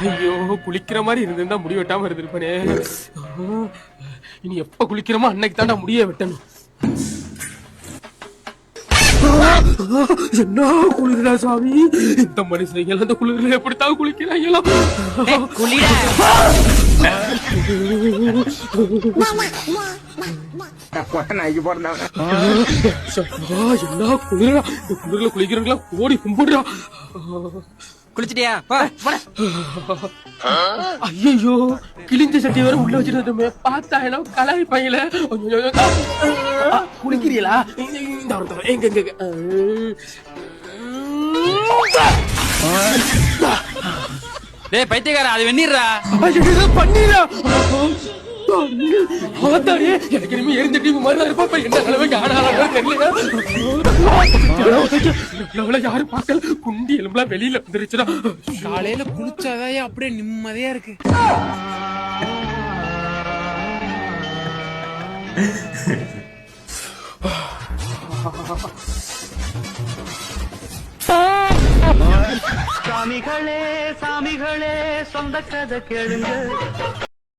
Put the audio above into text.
ஐயோ குளிக்கிற மாதிரி இருந்திருந்தா முடி வெட்டாம இருந்திருப்பனே. இனி எப்ப குளிக்கிறோமோ அன்னைக்கு தாண்டா முடிய வெட்டணும். என்ன குளிரா சாமி, இந்த மனுஷங்க அந்த குளிர்ல எப்படித்தான் குளிக்கிறாங்களோ. என்ன குளிரா, இந்த குளிர்ல குளிக்கிறவங்களா கோடி கும்பிடுறா. குளிச்சிட்டியா? ஐயோ கிழிஞ்ச சட்டி வர உள்ள வச்சிருந்தோமே, பார்த்தா என்ன கலாய்ப்பாங்களே. குளிக்கிறீங்களா? எங்க எங்க டேய் பைத்தியக்காரா, அது வெந்நீர்ரா. பண்ணீரா? எனக்கு இனிமே எரிஞ்ச டீம் மாதிரி இருப்பா. என்ன நிலைமைக்கு ஆனாலும் தெரியல. யாரும் பார்க்கல, குண்டி எலும்புலாம் வெளியில வந்துருச்சுடா. காலையில குளிச்சாதான் அப்படியே நிம்மதியா இருக்கு. சாமிகளே சாமிகளே சொந்த கதை கேளுங்க.